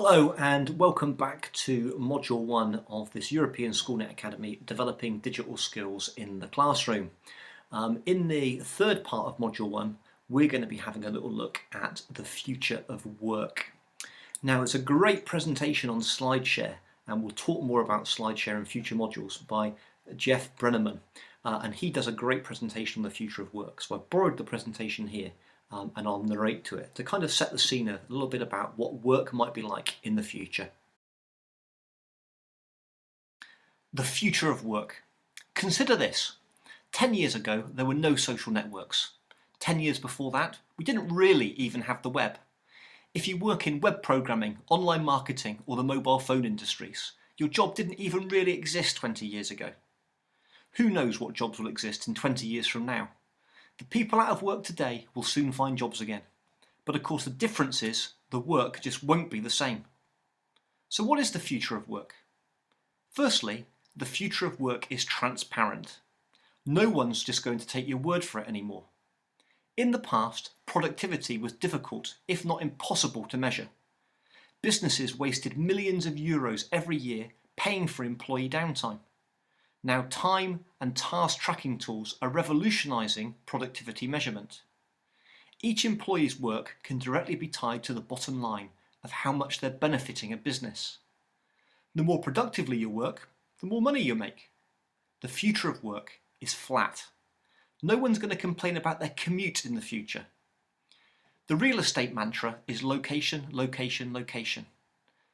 Hello and welcome back to Module 1 of this European SchoolNet Academy, Developing Digital Skills in the Classroom. In the third part of Module 1, we're going to be having a little look at the future of work. Now, it's a great presentation on SlideShare, and we'll talk more about SlideShare in future modules by Jeff Brenneman, and he does a great presentation on the future of work. So I borrowed the presentation here. And I'll narrate to it to kind of set the scene a little bit about what work might be like in the future. The future of work. Consider this. 10 years ago, there were no social networks. 10 years before that, we didn't really even have the web. If you work in web programming, online marketing, or the mobile phone industries, your job didn't even really exist 20 years ago. Who knows what jobs will exist in 20 years from now? The people out of work today will soon find jobs again. But of course the difference is the work just won't be the same. So what is the future of work? Firstly, the future of work is transparent. No one's just going to take your word for it anymore. In the past, productivity was difficult, if not impossible to measure. Businesses wasted millions of euros every year paying for employee downtime. Now time and task tracking tools are revolutionising productivity measurement. Each employee's work can directly be tied to the bottom line of how much they're benefiting a business. The more productively you work, the more money you make. The future of work is flat. No one's going to complain about their commute in the future. The real estate mantra is location, location, location.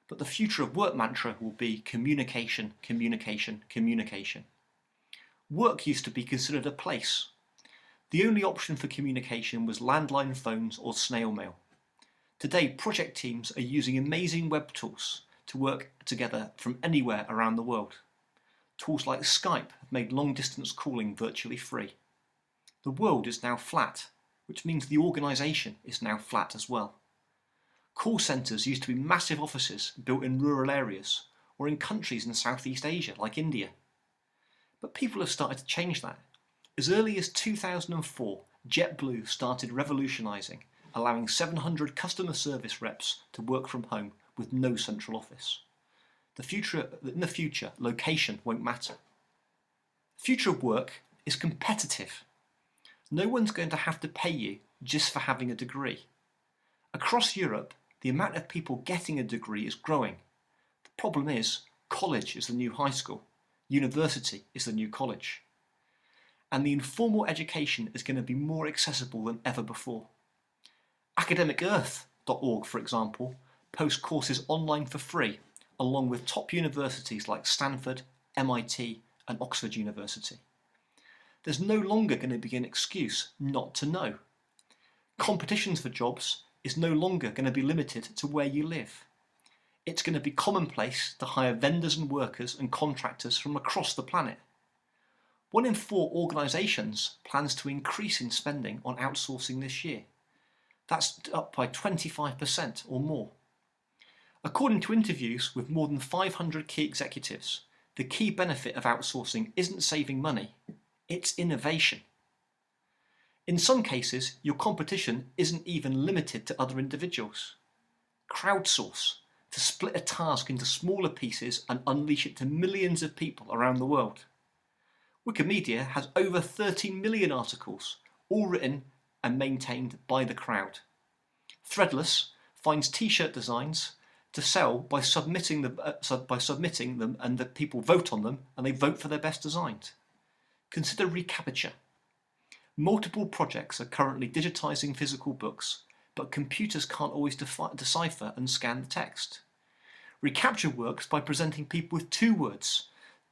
But the future of work mantra will be communication, communication, communication. Work used to be considered a place. The only option for communication was landline phones or snail mail. Today, project teams are using amazing web tools to work together from anywhere around the world. Tools like Skype have made long-distance calling virtually free. The world is now flat, which means the organisation is now flat as well. Call centres used to be massive offices built in rural areas or in countries in Southeast Asia like India. But people have started to change that. As early as 2004, JetBlue started revolutionising, allowing 700 customer service reps to work from home with no central office. In the future, location won't matter. The future of work is competitive. No one's going to have to pay you just for having a degree. Across Europe, the amount of people getting a degree is growing. The problem is, college is the new high school. University is the new college. And the informal education is going to be more accessible than ever before. AcademicEarth.org, for example, posts courses online for free, along with top universities like Stanford, MIT, and Oxford University. There's no longer going to be an excuse not to know. Competitions for jobs is no longer going to be limited to where you live. It's going to be commonplace to hire vendors and workers and contractors from across the planet. 1 in 4 organisations plans to increase in spending on outsourcing this year. That's up by 25% or more. According to interviews with more than 500 key executives, the key benefit of outsourcing isn't saving money, it's innovation. In some cases, your competition isn't even limited to other individuals. Crowdsource, to split a task into smaller pieces and unleash it to millions of people around the world. Wikimedia has over 13 million articles, all written and maintained by the crowd. Threadless finds t-shirt designs to sell by submitting them and the people vote on them and they vote for their best designs. Consider reCAPTCHA. Multiple projects are currently digitising physical books, but computers can't always decipher and scan the text. reCAPTCHA works by presenting people with 2 words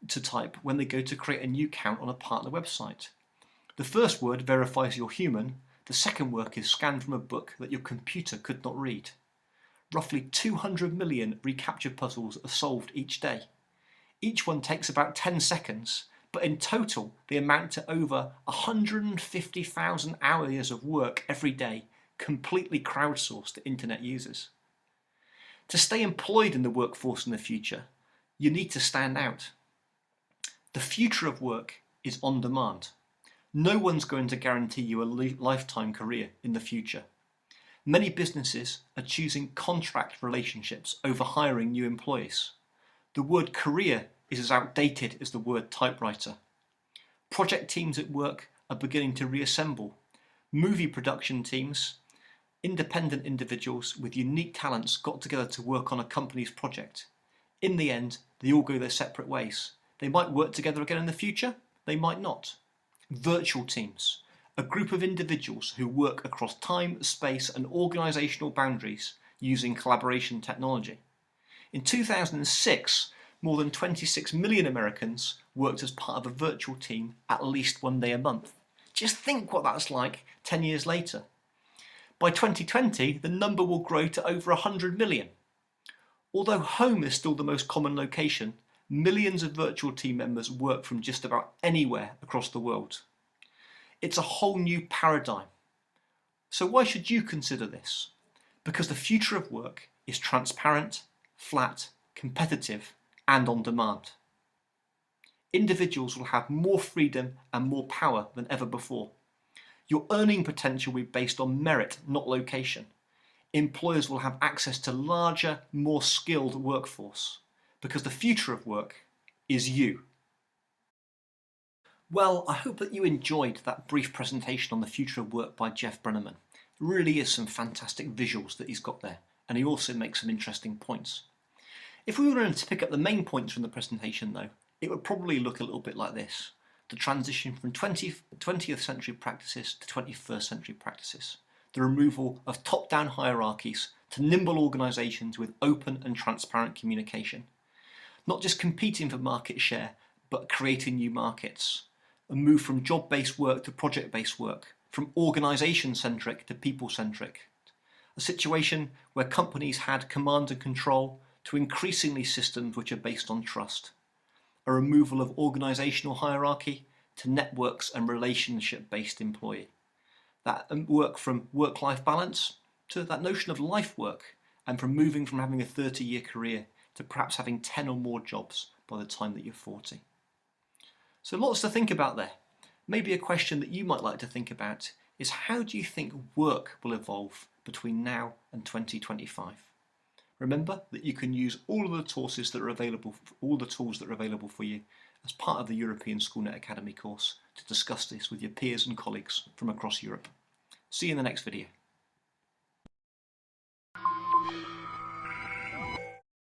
to type when they go to create a new account on a partner website. The first word verifies you're human, the second word is scanned from a book that your computer could not read. Roughly 200 million reCAPTCHA puzzles are solved each day. Each one takes about 10 seconds, but in total they amount to over 150,000 hours of work every day, completely crowdsourced to internet users. To stay employed in the workforce in the future, you need to stand out. The future of work is on demand. No one's going to guarantee you a lifetime career in the future. Many businesses are choosing contract relationships over hiring new employees. The word career is as outdated as the word typewriter. Project teams at work are beginning to reassemble. Movie production teams, independent individuals with unique talents got together to work on a company's project. In the end, they all go their separate ways. They might work together again in the future, they might not. Virtual teams, a group of individuals who work across time, space and organisational boundaries using collaboration technology. In 2006, more than 26 million Americans worked as part of a virtual team at least one day a month. Just think what that's like 10 years later. By 2020, the number will grow to over 100 million. Although home is still the most common location, millions of virtual team members work from just about anywhere across the world. It's a whole new paradigm. So why should you consider this? Because the future of work is transparent, flat, competitive, and on demand. Individuals will have more freedom and more power than ever before. Your earning potential will be based on merit, not location. Employers will have access to larger, more skilled workforce, because the future of work is you. Well, I hope that you enjoyed that brief presentation on the future of work by Jeff Brenneman. There really is some fantastic visuals that he's got there, and he also makes some interesting points. If we were to pick up the main points from the presentation though, it would probably look a little bit like this. The transition from 20th century practices to 21st century practices. The removal of top-down hierarchies to nimble organisations with open and transparent communication. Not just competing for market share, but creating new markets. A move from job-based work to project-based work, from organisation-centric to people-centric. A situation where companies had command and control to increasingly systems which are based on trust. A removal of organisational hierarchy to networks and relationship-based employee. That work from work-life balance to that notion of life work, and from moving from having a 30-year career to perhaps having 10 or more jobs by the time that you're 40. So lots to think about there. Maybe a question that you might like to think about is, how do you think work will evolve between now and 2025? Remember that you can use all of the tools that are available for you as part of the European SchoolNet Academy course to discuss this with your peers and colleagues from across Europe. See you in the next video.